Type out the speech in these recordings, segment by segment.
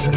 Good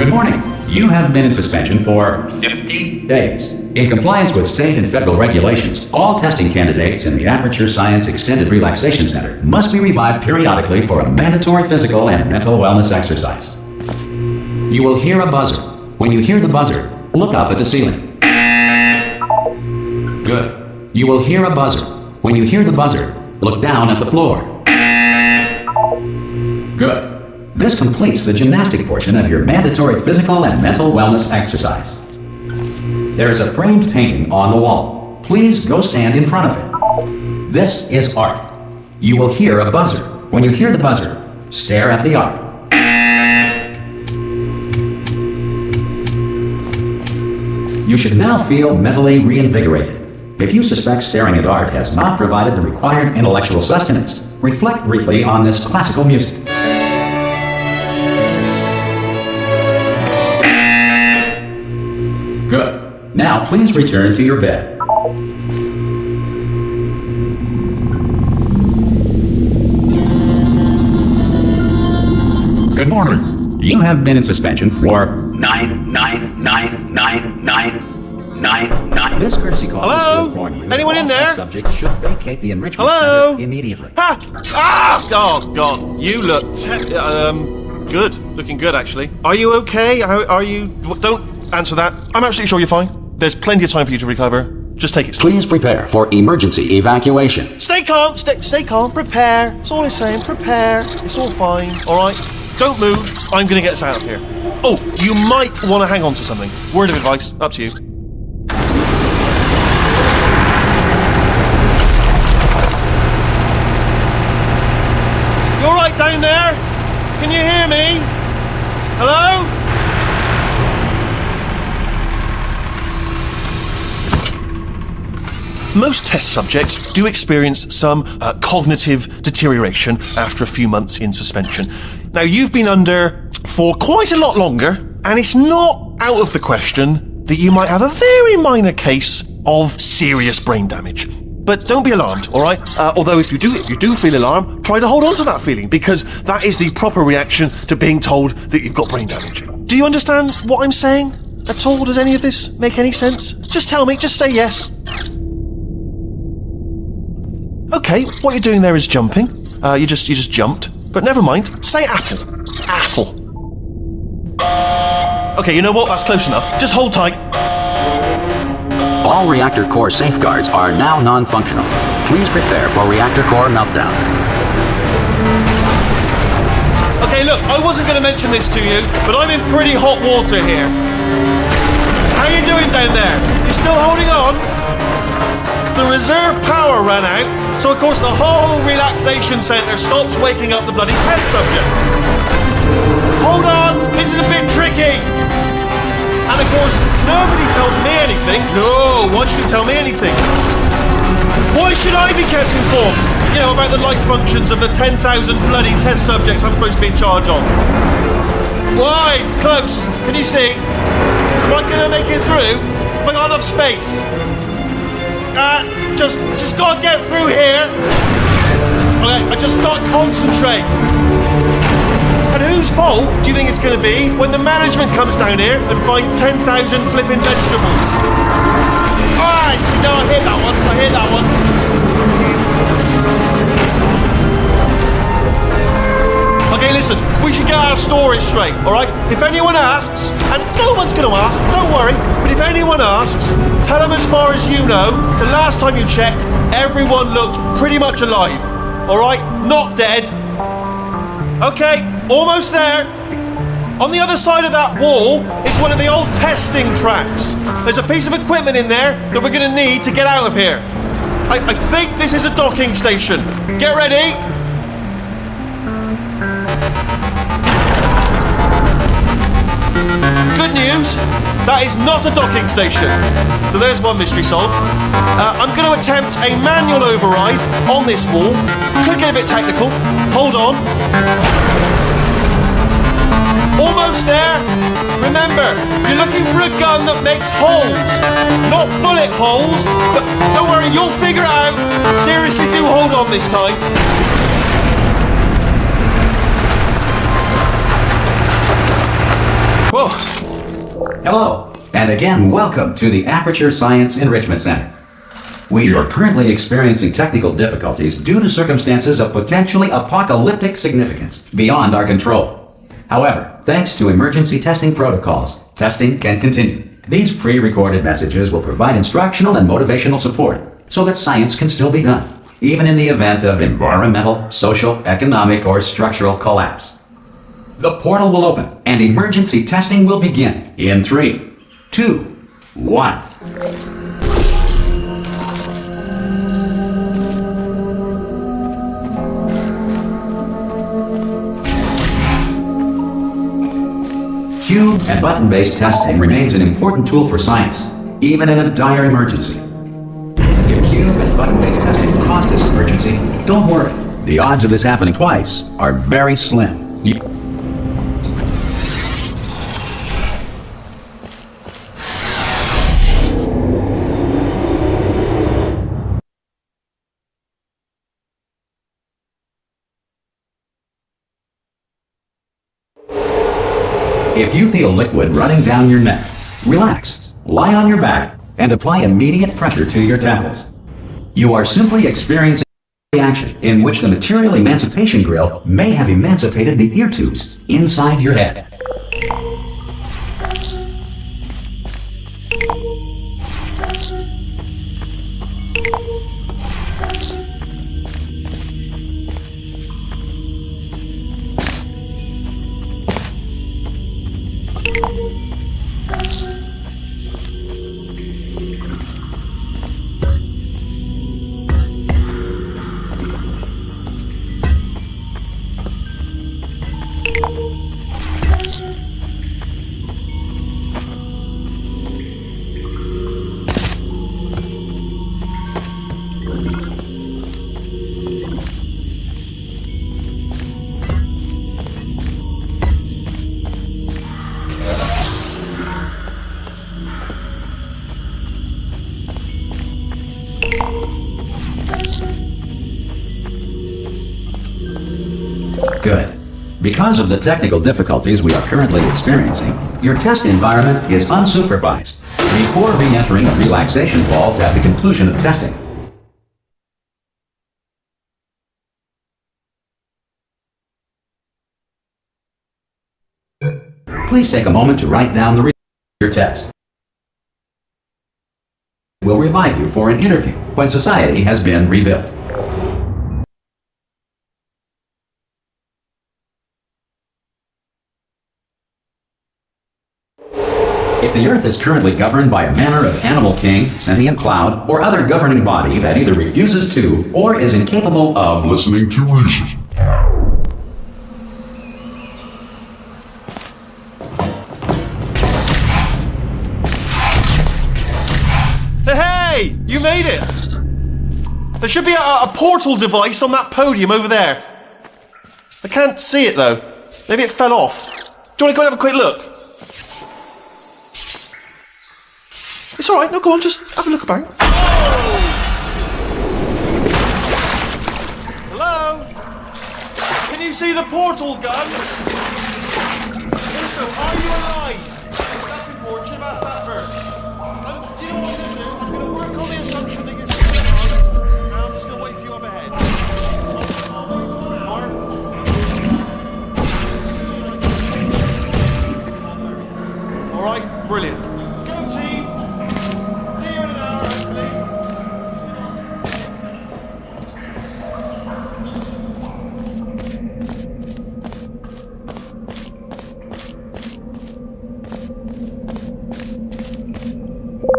morning. You have been in suspension for 50 days. In compliance with state and federal regulations, all testing candidates in the Aperture Science Extended Relaxation Center must be revived periodically for a mandatory physical and mental wellness exercise. You will hear a buzzer. When you hear the buzzer, look up at the ceiling. Good. You will hear a buzzer. When you hear the buzzer, look down at the floor. Good. This completes the gymnastic portion of your mandatory physical and mental wellness exercise. There is a framed painting on the wall. Please go stand in front of it. This is art. You will hear a buzzer. When you hear the buzzer, stare at the art. You should now feel mentally reinvigorated. If you suspect staring at art has not provided the required intellectual sustenance, reflect briefly on this classical music. Good. Now please return to your bed. Good morning. You have been in suspension for 9999999. This courtesy call Hello? is to inform you Anyone that in all there? subjects should vacate the enrichment Hello? center immediately. Ha! Ah! Oh, God. You look good. Looking good, actually. Are you okay? Are you... Don't answer that. I'm absolutely sure you're fine. There's plenty of time for you to recover. Just take it slow. Please prepare for emergency evacuation. Stay calm. Stay calm. Prepare. That's all I'm saying. Prepare. It's all fine. All right? Don't move. I'm going to get us out of here. Oh, you might want to hang on to something. Word of advice. Up to you. You all right down there? Can you hear me? Hello? Most test subjects do experience some cognitive deterioration after a few months in suspension. Now, you've been under for quite a lot longer, and it's not out of the question that you might have a very minor case of serious brain damage. But don't be alarmed, all right? Although if you do feel alarmed, try to hold on to that feeling, because that is the proper reaction to being told that you've got brain damage. Do you understand what I'm saying at all? Does any of this make any sense? Just tell me, just say yes. Okay, what you're doing there is jumping. You just jumped. But never mind. Say apple. Apple. Okay, you know what? That's close enough. Just hold tight. All reactor core safeguards are now non-functional. Please prepare for reactor core meltdown. Okay, look, I wasn't going to mention this to you, but I'm in pretty hot water here. How you doing down there? You still holding on? The reserve power ran out, so of course the whole relaxation centre stops waking up the bloody test subjects. Hold on, this is a bit tricky. And of course, nobody tells me anything. No, why should you tell me anything? Why should I be kept informed? You know, about the life functions of the 10,000 bloody test subjects I'm supposed to be in charge of. Why? It's close. Can you see? Am I going to make it through? Have I got enough space? Just gotta get through here. Okay, I just gotta concentrate. And whose fault do you think it's gonna be when the management comes down here and finds 10,000 flipping vegetables? Alright, see, no, I hear that one. Okay, listen, we should get our story straight, alright? If anyone asks, and no one's gonna ask, don't worry, but if anyone asks, tell them as far as you know, the last time you checked, everyone looked pretty much alive, alright? Not dead. Okay, almost there. On the other side of that wall is one of the old testing tracks. There's a piece of equipment in there that we're gonna need to get out of here. I think this is a docking station. Get ready. Good news, that is not a docking station. So there's one mystery solved. I'm going to attempt a manual override on this wall. Could get a bit technical. Hold on. Almost there. Remember, you're looking for a gun that makes holes. Not bullet holes, but don't worry, you'll figure it out. Seriously, do hold on this time. Whoa. Hello, and again, welcome to the Aperture Science Enrichment Center. We are currently experiencing technical difficulties due to circumstances of potentially apocalyptic significance beyond our control. However, thanks to emergency testing protocols, testing can continue. These pre-recorded messages will provide instructional and motivational support so that science can still be done, even in the event of environmental, social, economic, or structural collapse. The portal will open and emergency testing will begin in 3, 2, 1. Cube and button-based testing remains an important tool for science, even in a dire emergency. If cube and button-based testing caused this emergency, don't worry. The odds of this happening twice are very slim. If you feel liquid running down your neck, relax, lie on your back, and apply immediate pressure to your temples. You are simply experiencing a reaction in which the material emancipation grill may have emancipated the ear tubes inside your head. Good. Because of the technical difficulties we are currently experiencing, your test environment is unsupervised before re-entering a relaxation vault at the conclusion of testing. Please take a moment to write down the results of your test. We'll revive you for an interview when society has been rebuilt. If the Earth is currently governed by a manner of animal king, sentient cloud, or other governing body that either refuses to or is incapable of listening to reason. Hey! You made it! There should be a portal device on that podium over there. I can't see it though. Maybe it fell off. Do you want to go and have a quick look? It's alright, no, go on, just have a look about. Hello? Can you see the portal gun? Also, are you alive? That's important, should have asked that first. Do you know what I'm going to do? I'm going to work on the assumption that you're still alive, and I'm just going to wait for you up ahead. Alright, brilliant. Go team! See you in an hour, hopefully.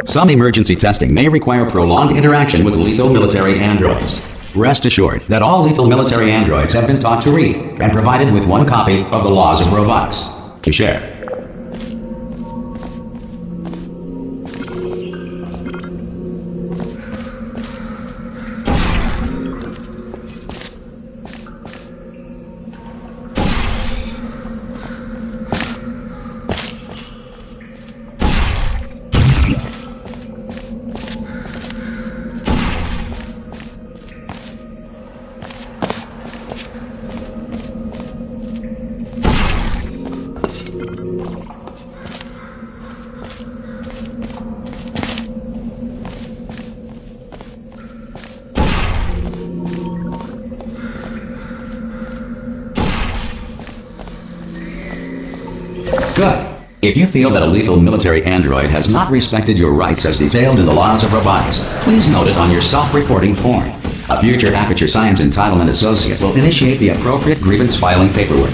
Some emergency testing may require prolonged interaction with lethal military androids. Rest assured that all lethal military androids have been taught to read and provided with one copy of the Laws of Robotics to share. Good. If you feel that a lethal military android has not respected your rights as detailed in the Laws of Robotics, please note it on your self-reporting form. A future Aperture Science Entitlement Associate will initiate the appropriate grievance filing paperwork.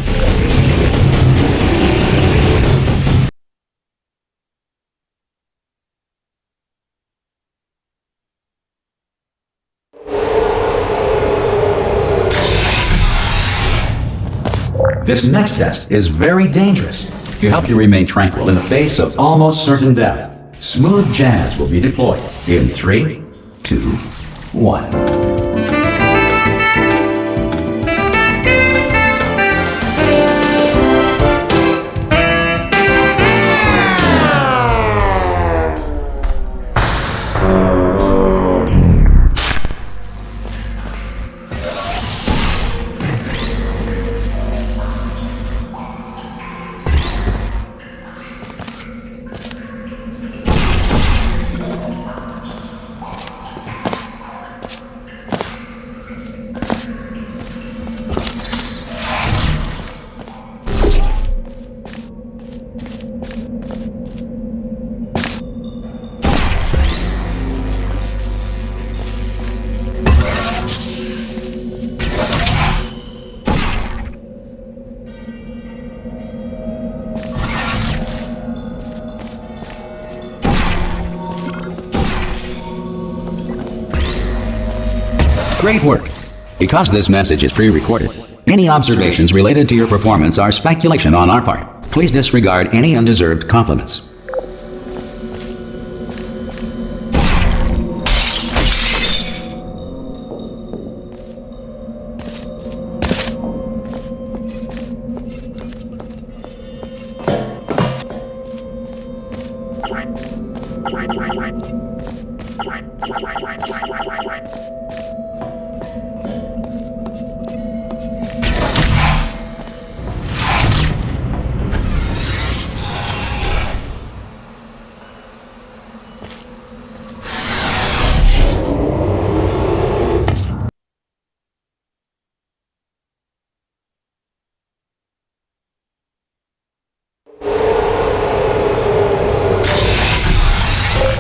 This next test is very dangerous. To help you remain tranquil in the face of almost certain death, smooth jazz will be deployed in 3, 2, 1. Great work! Because this message is pre-recorded, any observations related to your performance are speculation on our part. Please disregard any undeserved compliments.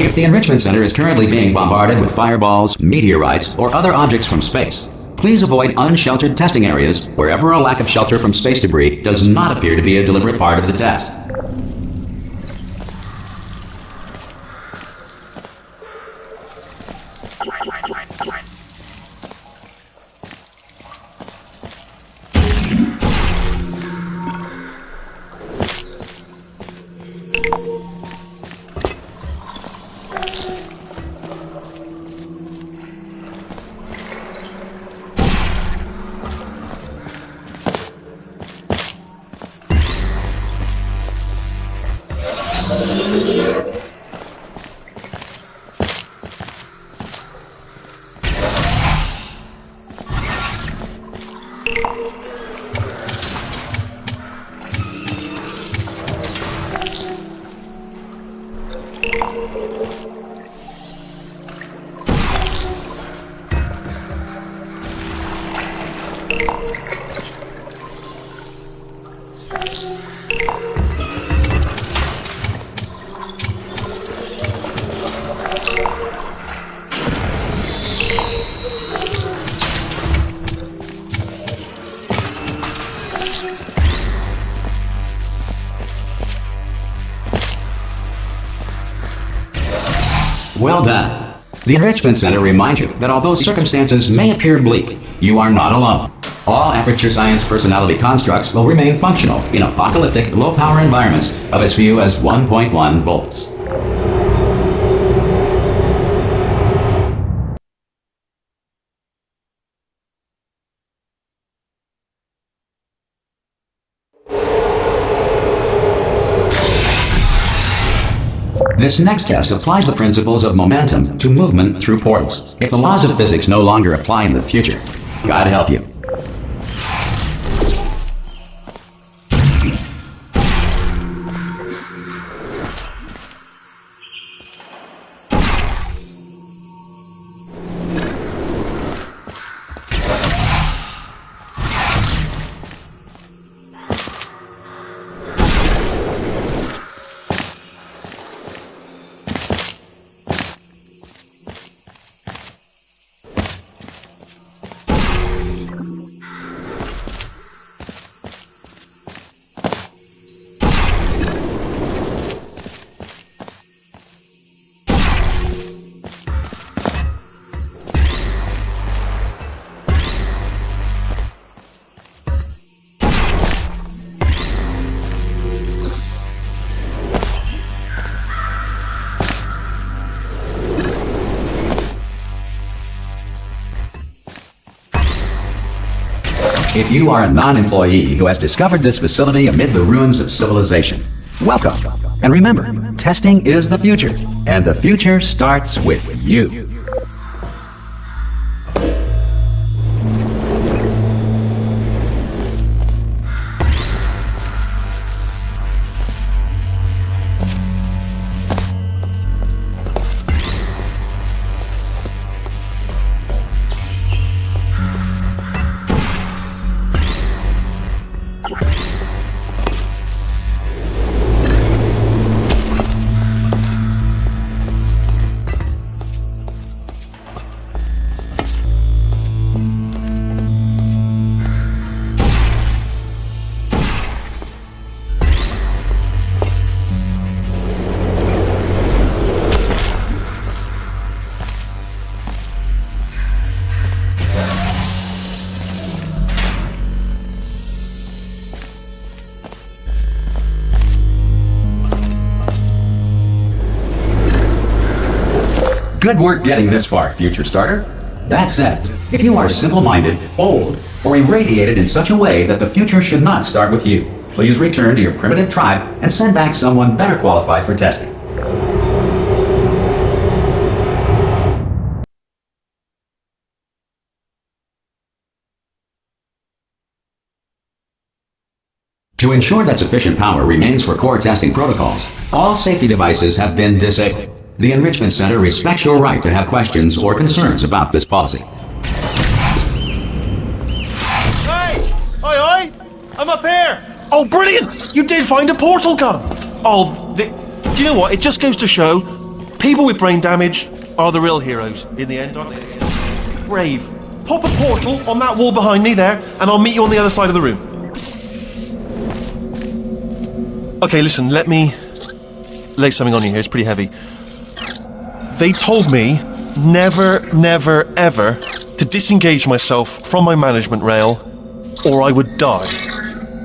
If the Enrichment Center is currently being bombarded with fireballs, meteorites, or other objects from space, please avoid unsheltered testing areas wherever a lack of shelter from space debris does not appear to be a deliberate part of the test. Well done. The Enrichment Center reminds you that although circumstances may appear bleak, you are not alone. All Aperture Science personality constructs will remain functional in apocalyptic, low-power environments of as few as 1.1 volts. This next test applies the principles of momentum to movement through portals. If the laws of physics no longer apply in the future, God help you. If you are a non-employee who has discovered this facility amid the ruins of civilization, welcome. And remember, testing is the future, and the future starts with you. Good work getting this far, future starter. That said, if you are simple-minded, old, or irradiated in such a way that the future should not start with you, please return to your primitive tribe and send back someone better qualified for testing. To ensure that sufficient power remains for core testing protocols, all safety devices have been disabled. The Enrichment Center respects your right to have questions or concerns about this policy. Hey! Oi! I'm up here! Oh, brilliant! You did find a portal gun! Oh, do you know what? It just goes to show, people with brain damage are the real heroes in the end, aren't they? Brave. Pop a portal on that wall behind me there, and I'll meet you on the other side of the room. Okay, listen, let me lay something on you here. It's pretty heavy. They told me never, never, ever to disengage myself from my management rail or I would die.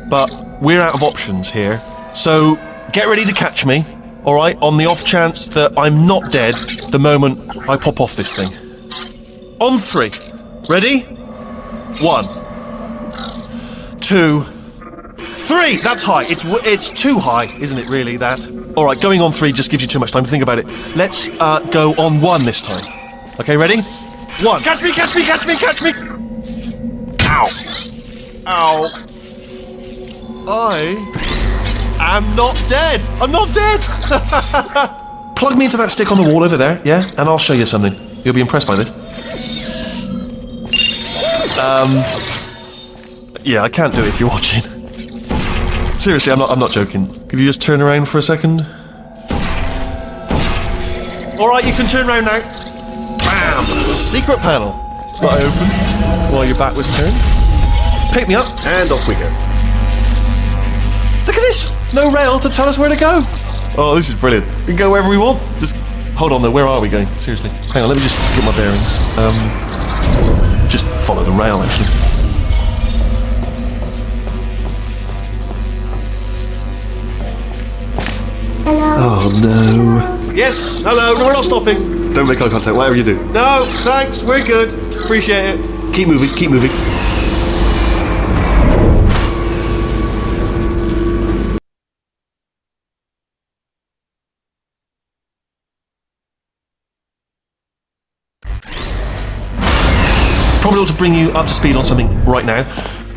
But we're out of options here, so get ready to catch me, alright, on the off chance that I'm not dead the moment I pop off this thing. On 3. Ready? 1, 2, 3! That's high. It's too high, isn't it, really, that? Alright, going on 3 just gives you too much time to think about it. Let's go on 1 this time. Okay, ready? 1. Catch me, catch me, catch me, catch me! Ow! Ow. I am not dead! I'm not dead! Plug me into that stick on the wall over there, yeah? And I'll show you something. You'll be impressed by this. Yeah, I can't do it if you're watching. Seriously, I'm not joking. Could you just turn around for a second? Alright, you can turn around now. Bam! Secret panel. Got it open while your back was turned. Pick me up, and off we go. Look at this! No rail to tell us where to go. Oh, this is brilliant. We can go wherever we want. Just Hold on though, where are we going? Seriously. Hang on, let me just get my bearings. Just follow the rail, actually. Hello. Oh no. Yes, hello, no, we're not stopping. Don't make eye contact, whatever you do. No, thanks, we're good. Appreciate it. Keep moving, keep moving. Probably ought to bring you up to speed on something right now.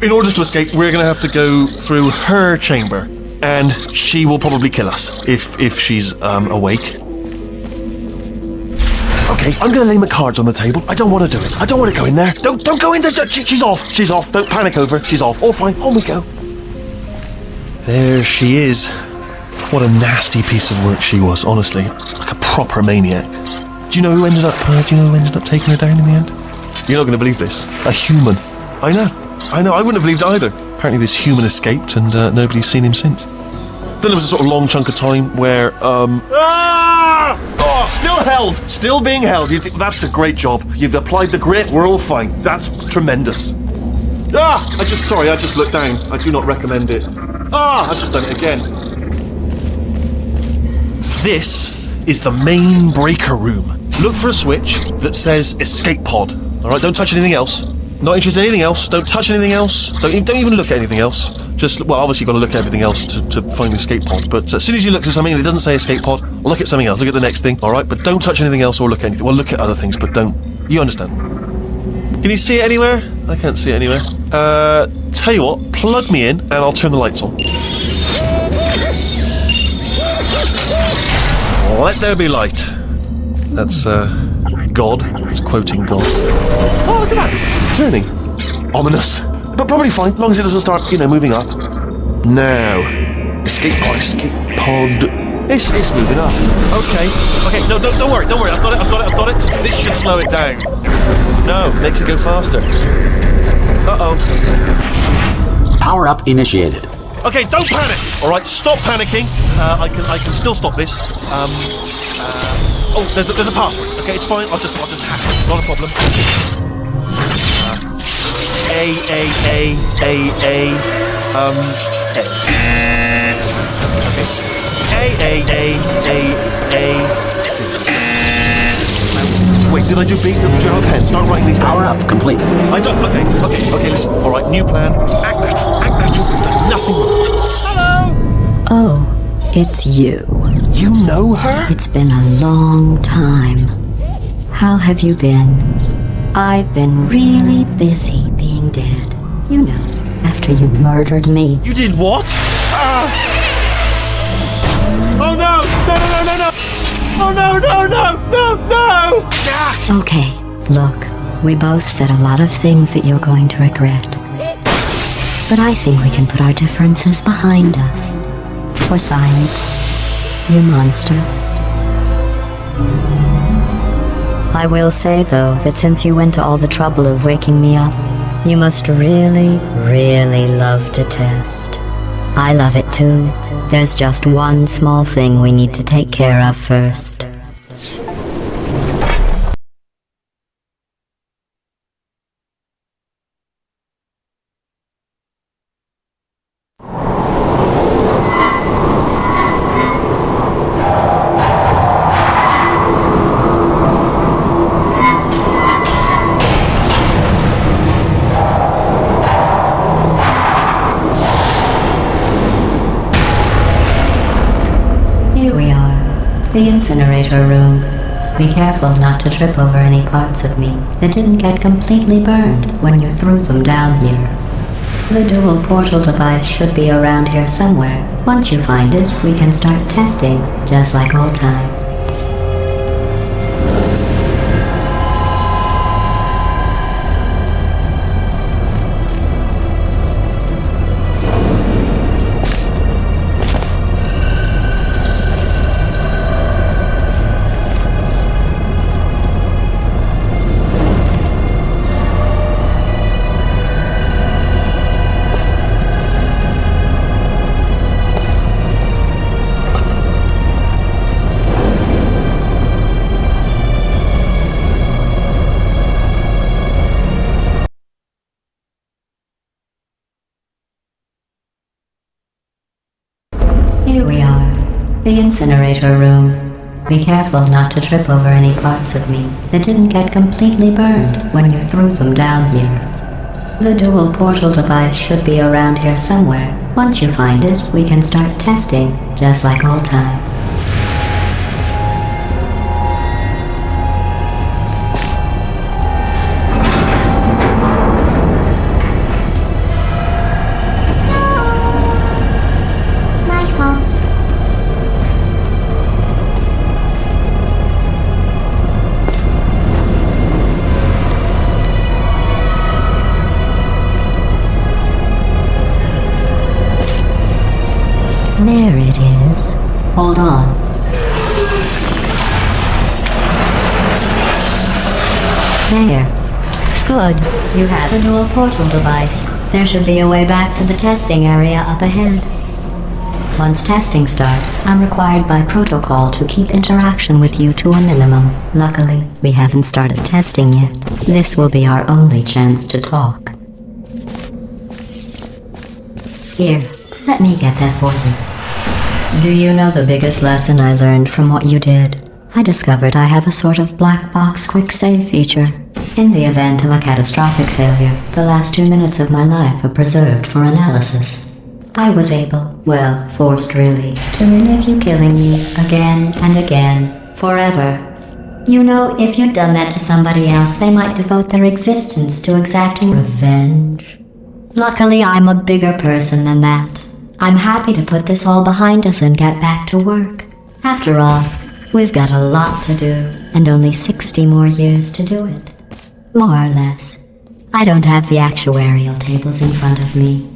In order to escape, we're going to have to go through her chamber, and she will probably kill us if she's awake. Okay, I'm going to lay my cards on the table. I don't want to do it. I don't want to go in there. Don't go in there. She's off. She's off. Don't panic over. She's off. All fine. On we go. There she is. What a nasty piece of work she was. Honestly, like a proper maniac. Do you know who ended up taking her down in the end? You're not going to believe this. A human. I know. I wouldn't have believed it either. Apparently this human escaped and nobody's seen him since. Then there was a sort of long chunk of time where, Oh, still held. Still being held. That's a great job. You've applied the grit. We're all fine. That's tremendous. I just looked down. I do not recommend it. I've just done it again. This is the main breaker room. Look for a switch that says escape pod. All right, don't touch anything else. Not interested in anything else. Don't touch anything else. Don't even look at anything else. Just, well, obviously you've got to look at everything else to find the escape pod. But as soon as you look at something and it doesn't say escape pod, look at something else. Look at the next thing, all right? But don't touch anything else or look at anything. Well, look at other things, but don't. You understand? Can you see it anywhere? I can't see it anywhere. Tell you what, plug me in and I'll turn the lights on. Let there be light. That's, God. It's quoting God. Oh, look at that. It's turning. Ominous. But probably fine, as long as it doesn't start, moving up. Now. Escape pod. It's moving up. Okay. No, don't worry. I've got it. This should slow it down. No, makes it go faster. Uh-oh. Power up initiated. Okay, don't panic. All right, stop panicking. I can still stop this. There's a password. Okay, it's fine. I'll just hack it. Not a problem. Wait, did I do B? Did you have a pen? Start writing these down. Power up complete. I don't. Okay, listen. All right, new plan. Act natural. We've done nothing wrong. Hello. Oh, it's you. You know her? It's been a long time. How have you been? I've been really busy being dead. You know, after you murdered me. You did what? Oh no! No! Oh no! Okay, look, we both said a lot of things that you're going to regret. But I think we can put our differences behind us. For science, you monster. I will say, though, that since you went to all the trouble of waking me up, you must really, really love to test. I love it too. There's just one small thing we need to take care of first. Here we are, the incinerator room. Be careful not to trip over any parts of me that didn't get completely burned when you threw them down here. The dual portal device should be around here somewhere. Once you find it, we can start testing, just like old times. The incinerator room. Be careful not to trip over any parts of me that didn't get completely burned when you threw them down here. The dual portal device should be around here somewhere. Once you find it, we can start testing, just like old times. My fault. There it is. Hold on. There. Good. You have a dual portal device. There should be a way back to the testing area up ahead. Once testing starts, I'm required by protocol to keep interaction with you to a minimum. Luckily, we haven't started testing yet. This will be our only chance to talk. Here, let me get that for you. Do you know the biggest lesson I learned from what you did? I discovered I have a sort of black box quick save feature. In the event of a catastrophic failure, the last 2 minutes of my life are preserved for analysis. I was able, well, forced really, to relive you killing me again and again, forever. You know, if you'd done that to somebody else, they might devote their existence to exacting revenge. Luckily, I'm a bigger person than that. I'm happy to put this all behind us and get back to work. After all, we've got a lot to do, and only 60 more years to do it. More or less. I don't have the actuarial tables in front of me.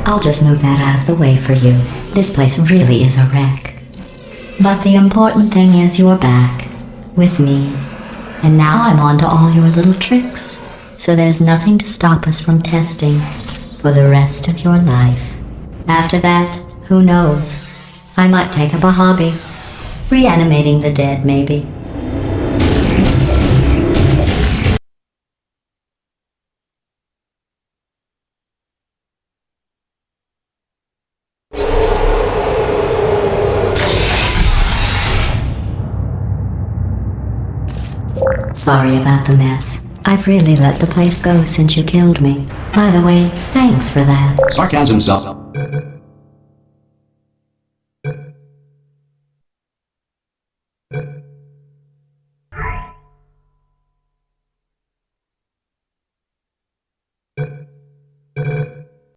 I'll just move that out of the way for you. This place really is a wreck. But the important thing is you're back. With me. And now I'm on to all your little tricks. So there's nothing to stop us from testing for the rest of your life. After that, who knows? I might take up a hobby. Reanimating the dead, maybe. Sorry about the mess. I've really let the place go since you killed me. By the way, thanks for that. Sarcasm self.